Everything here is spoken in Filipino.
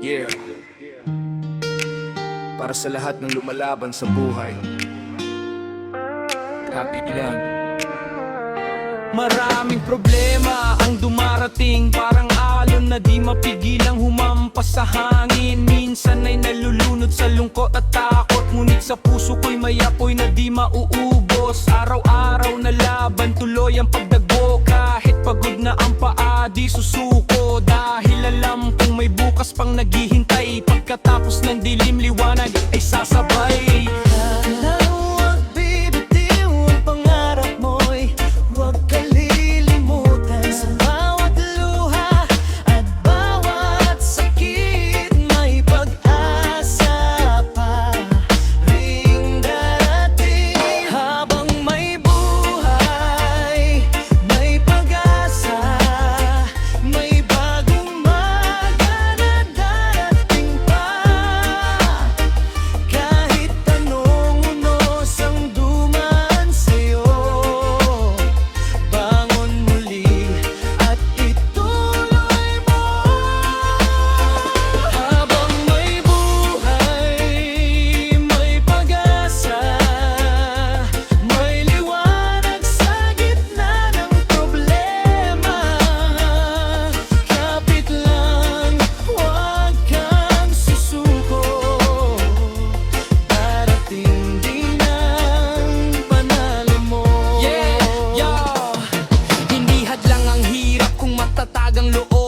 Yeah. Para sa lahat ng lumalaban sa buhay, happy lang. Maraming problema ang dumarating, parang alon na di mapigilang humampas sa hangin. Minsan ay nalulunod sa lungkot at takot, ngunit sa puso ko'y may apoy na di mauubos. Araw-araw na laban, tuloy ang pagdagbo. Kahit pagod na ang paa, di susuko. Dahil alam kong may bukas pang naghihintay. Pagkatapos ng dilim, liwanag ay sasabay. Tagang loob